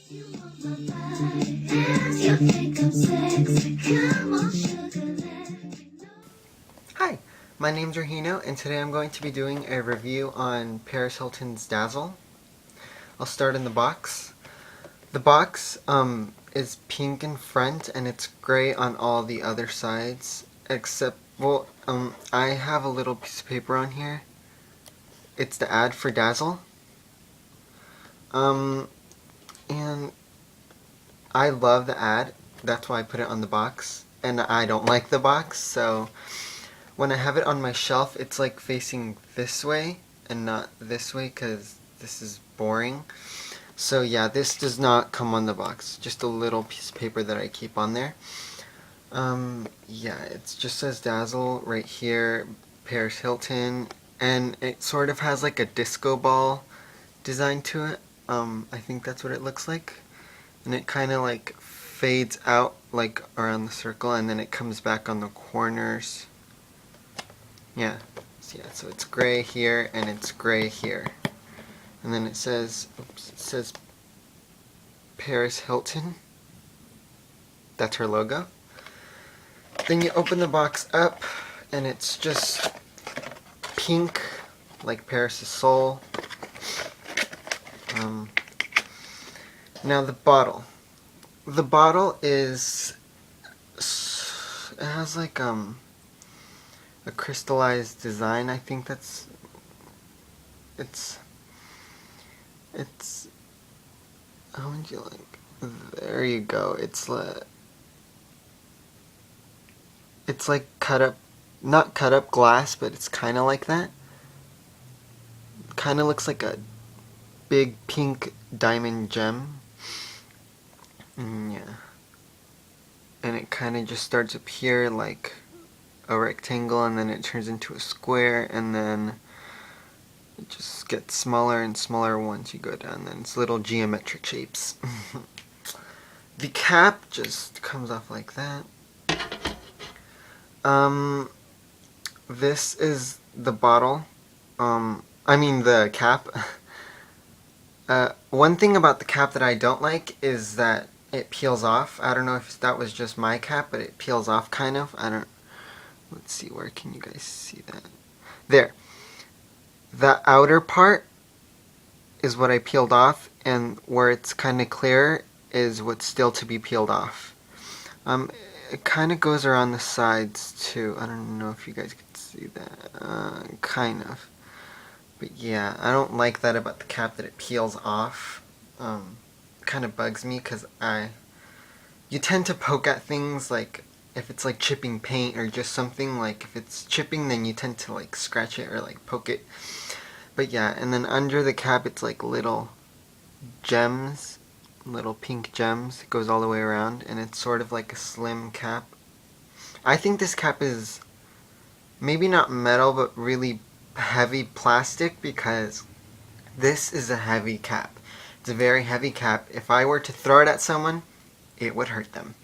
Hi, my name's Maraschino, and today I'm going to be doing a review on Paris Hilton's Dazzle. I'll start in the box. The box is pink in front and it's gray on all the other sides, except, well, I have a little piece of paper on here. It's the ad for Dazzle. And I love the ad, that's why I put it on the box, and I don't like the box, so when I have it on my shelf, it's like facing this way and not this way because this is boring. So yeah, this does not come on the box, just a little piece of paper that I keep on there. Yeah, it just says Dazzle right here, Paris Hilton, and it sort of has like a disco ball design to it. I think that's what it looks like. And it kind of like fades out like around the circle and then it comes back on the corners. Yeah, so it's gray here and it's gray here. And then it says, it says Paris Hilton. That's her logo. Then you open the box up and it's just pink, like Paris' soul. Now the bottle. The bottle is, it has like a crystallized design. I think that's, it's, how would you like, there you go. It's like cut up, not cut up glass, but it's kind of like that. Kind of looks like a big pink diamond gem. Yeah. And it kind of just starts up here like a rectangle and then it turns into a square and then it just gets smaller and smaller once you go down. Then it's little geometric shapes. The cap just comes off like that. This is the bottle. I mean the cap. One thing about the cap that I don't like is that it peels off. I don't know if that was just my cap, but it peels off kind of. Let's see, where can you guys see that? There. The outer part is what I peeled off, and where it's kind of clear is what's still to be peeled off. It kind of goes around the sides too. I don't know if you guys can see that. Kind of. But yeah, I don't like that about the cap, that it peels off. Kind of bugs me because you tend to poke at things, like if it's like chipping paint or just something, like if it's chipping then you tend to like scratch it or like poke it. But yeah, and then under the cap it's like little gems, little pink gems. It goes all the way around and it's sort of like a slim cap. I think this cap is maybe not metal but really heavy plastic because this is a heavy cap. It's a very heavy cap. If I were to throw it at someone, it would hurt them.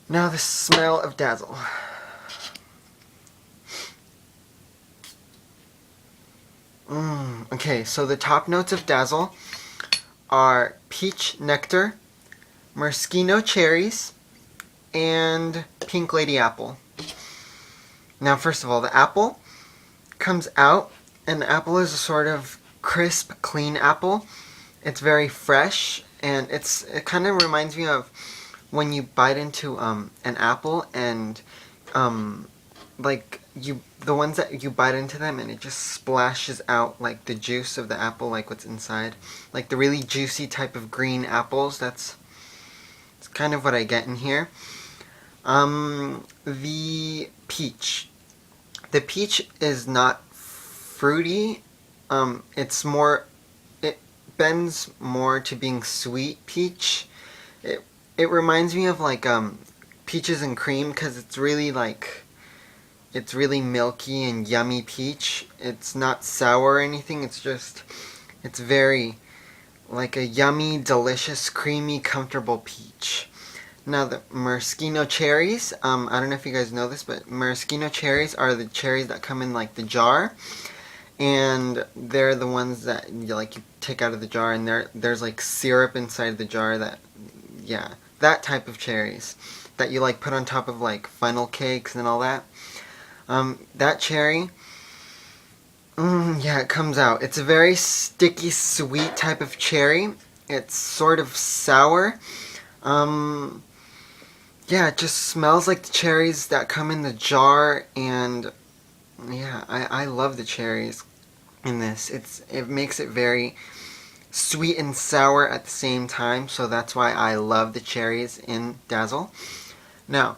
Now the smell of Dazzle. Okay, so the top notes of Dazzle are peach nectar, Maraschino cherries, and pink lady apple. Now first of all, the apple comes out, and the apple is a sort of crisp, clean apple. It's very fresh, and it kind of reminds me of when you bite into an apple and like the ones that you bite into them and it just splashes out like the juice of the apple, like what's inside, like the really juicy type of green apples. It's kind of what I get in here. The peach is not fruity. It bends more to being sweet peach. It reminds me of like peaches and cream because it's really milky and yummy peach. It's not sour or anything. It's very like a yummy, delicious, creamy, comfortable peach. Now the maraschino cherries, I don't know if you guys know this, but maraschino cherries are the cherries that come in like the jar. and they're the ones that you take out of the jar, and there's like syrup inside the jar that, yeah, that type of cherries that you like put on top of like funnel cakes and all that. That cherry, yeah, it comes out. It's a very sticky, sweet type of cherry. It's sort of sour. Yeah, it just smells like the cherries that come in the jar, and yeah, I love the cherries in this. It makes it very sweet and sour at the same time, so that's why I love the cherries in Dazzle. Now,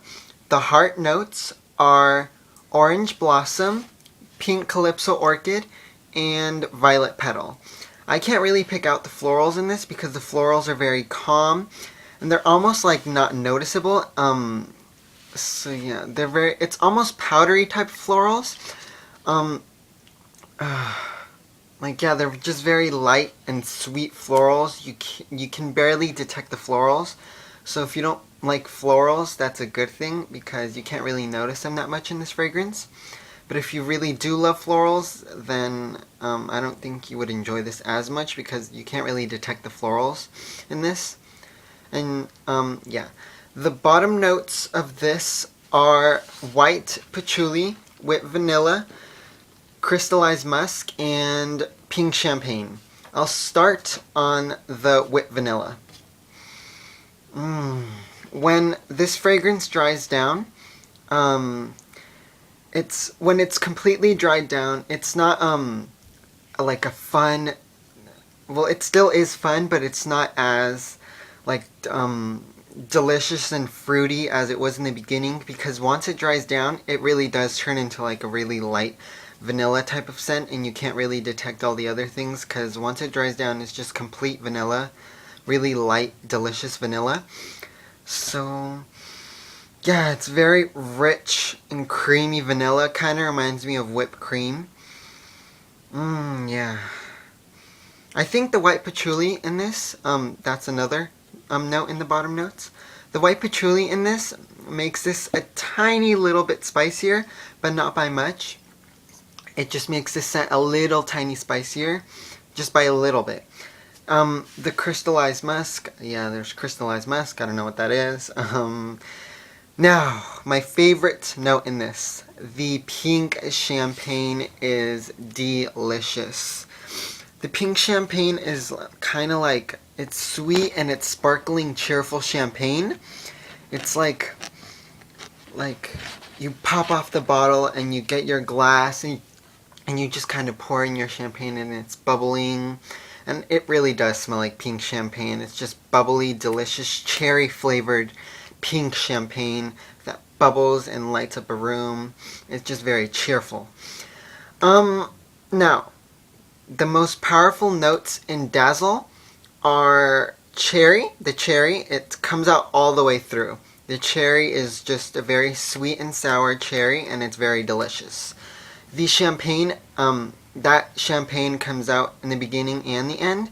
the heart notes are orange blossom, pink calypso orchid, and violet petal. I can't really pick out the florals in this because the florals are very calm and they're almost like not noticeable. So yeah, it's almost powdery type florals. Um, like yeah, they're just very light and sweet florals. You can barely detect the florals. So if you don't like florals, that's a good thing because you can't really notice them that much in this fragrance. But if you really do love florals, then I don't think you would enjoy this as much because you can't really detect the florals in this. And yeah, the bottom notes of this are white patchouli with vanilla, crystallized musk, and pink champagne. I'll start on the whipped vanilla. When this fragrance dries down, when it's completely dried down, it's not like a fun. Well, it still is fun, but it's not as like delicious and fruity as it was in the beginning, because once it dries down, it really does turn into like a really light vanilla type of scent, and you can't really detect all the other things because once it dries down, it's just complete vanilla, really light, delicious vanilla. So yeah, it's very rich and creamy vanilla. Kind of reminds me of whipped cream. Yeah. I think the white patchouli in this, that's another note in the bottom notes. The white patchouli in this makes this a tiny little bit spicier, but not by much. It just makes this scent a little tiny spicier, just by a little bit. The crystallized musk, yeah, there's crystallized musk, I don't know what that is. Now, my favorite note in this, the pink champagne is delicious. The pink champagne is kind of like, it's sweet and it's sparkling, cheerful champagne. It's like you pop off the bottle and you get your glass and you just kind of pour in your champagne and it's bubbling. And it really does smell like pink champagne. It's just bubbly, delicious, cherry flavored pink champagne that bubbles and lights up a room. It's just very cheerful. Now, the most powerful notes in Dazzle are cherry. The cherry, it comes out all the way through. The cherry is just a very sweet and sour cherry, and it's very delicious. The champagne, that champagne comes out in the beginning and the end.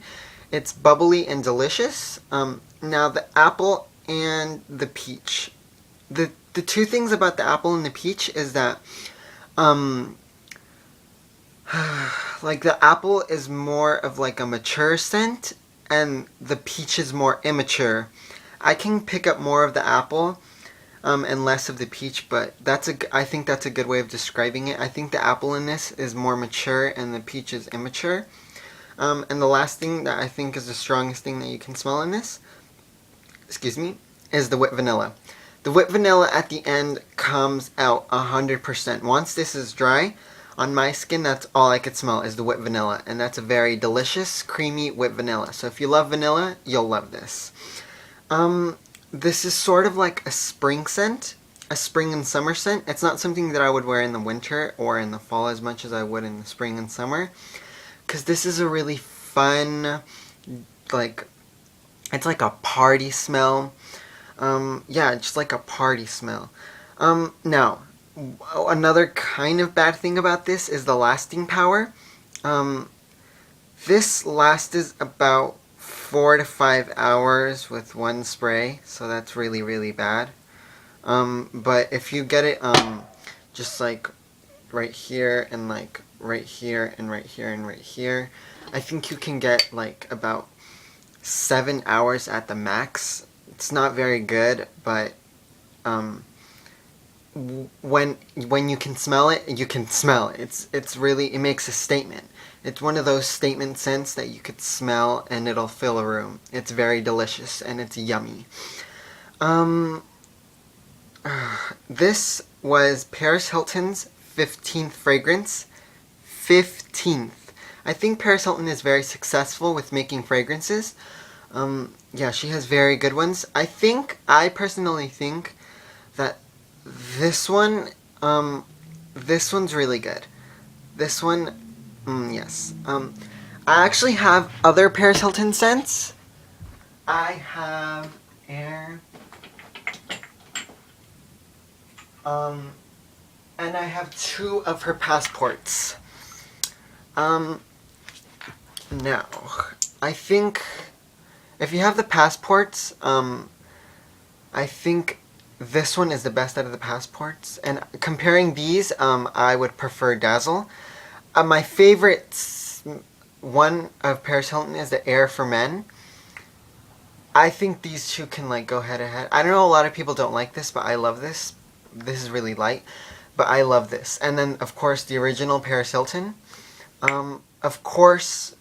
It's bubbly and delicious. Now the apple and the peach. The two things about the apple and the peach is that like the apple is more of like a mature scent and the peach is more immature. I can pick up more of the apple and less of the peach, but I think that's a good way of describing it. I think the apple in this is more mature and the peach is immature. And the last thing that I think is the strongest thing that you can smell in this, excuse me, is the whipped vanilla. The whipped vanilla at the end comes out 100%. Once this is dry, on my skin, that's all I could smell is the whipped vanilla. And that's a very delicious, creamy whipped vanilla. So if you love vanilla, you'll love this. This is sort of like a spring scent, a spring and summer scent. It's not something that I would wear in the winter or in the fall as much as I would in the spring and summer. Because this is a really fun, like, it's like a party smell. Yeah, just like a party smell. Now, another kind of bad thing about this is the lasting power. This lasts about 4 to 5 hours with one spray, so that's really, really bad. But if you get it, just like right here and like right here and right here and right here. I think you can get like about 7 hours at the max. It's not very good, but when you can smell it, you can smell it. It's really, it makes a statement. It's one of those statement scents that you could smell and it'll fill a room. It's very delicious and it's yummy. This was Paris Hilton's 15th fragrance. 15th. I think Paris Hilton is very successful with making fragrances. Yeah, she has very good ones. I personally think that this one's really good. This one, yes. I actually have other Paris Hilton scents. I have Air. And I have 2 of her passports. Now, I think if you have the passports, I think this one is the best out of the passports. And comparing these, I would prefer Dazzle. My favorite one of Paris Hilton is the Air for Men. I think these two can like go head to head. I know a lot of people don't like this, but I love this. This is really light, but I love this. And then, of course, the original Paris Hilton. Of course,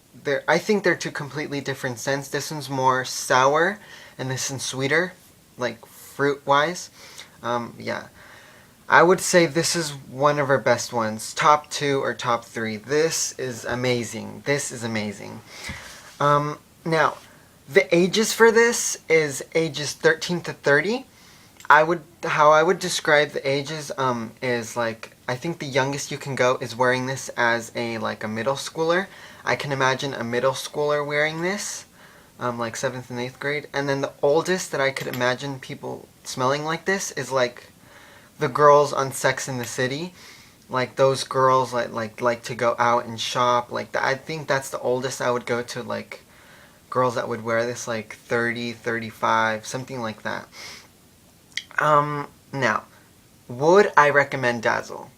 I think they're 2 completely different scents. This one's more sour, and this one's sweeter, like fruit-wise. Yeah. I would say this is one of her best ones. Top 2 or top 3. This is amazing. This is amazing. Now, the ages for this is ages 13 to 30. How I would describe the ages is like, I think the youngest you can go is wearing this as a middle schooler. I can imagine a middle schooler wearing this, like 7th and 8th grade. And then the oldest that I could imagine people smelling like this is like the girls on Sex and the City. Like those girls like to go out and shop. I think that's the oldest I would go to, like girls that would wear this like 30, 35, something like that. Now, would I recommend Dazzle?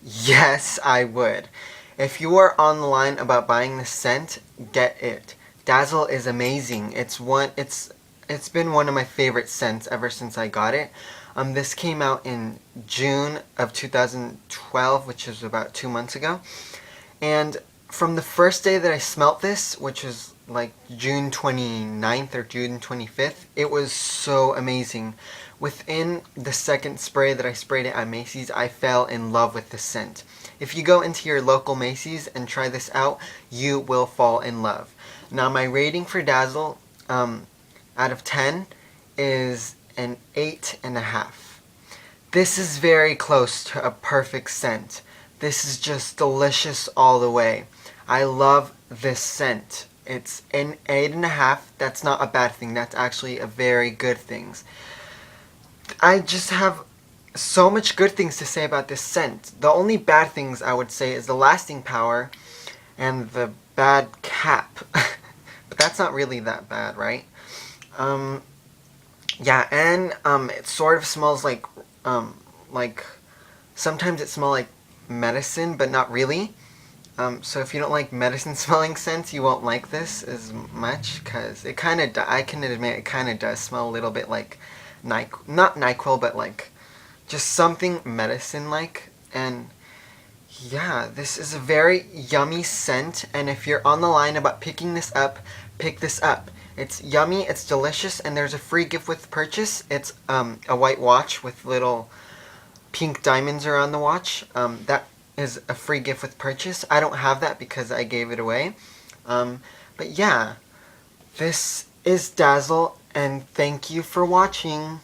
Yes, I would. If you are on the line about buying this scent, get it. Dazzle is amazing. It's been one of my favorite scents ever since I got it. This came out in June of 2012, which is about 2 months ago. And from the first day that I smelt this, which was like June 29th or June 25th, it was so amazing. Within the second spray that I sprayed it at Macy's, I fell in love with this scent. If you go into your local Macy's and try this out, you will fall in love. Now, my rating for Dazzle out of 10 is an 8.5. This is very close to a perfect scent. This is just delicious all the way. I love this scent. It's an 8.5. That's not a bad thing. That's actually a very good thing. I just have so much good things to say about this scent. The only bad things I would say is the lasting power and the bad cap. But that's not really that bad, right? Yeah, and it sort of smells like sometimes it smells like medicine, but not really. So if you don't like medicine smelling scents, you won't like this as much, because it kind of, I can admit, it kind of does smell a little bit like not NyQuil, but like just something medicine-like. And yeah, this is a very yummy scent, and if you're on the line about picking this up, pick this up. It's yummy, it's delicious, and there's a free gift with purchase. It's a white watch with little pink diamonds around the watch. That is a free gift with purchase. I don't have that because I gave it away. But yeah, this is Dazzle, and thank you for watching.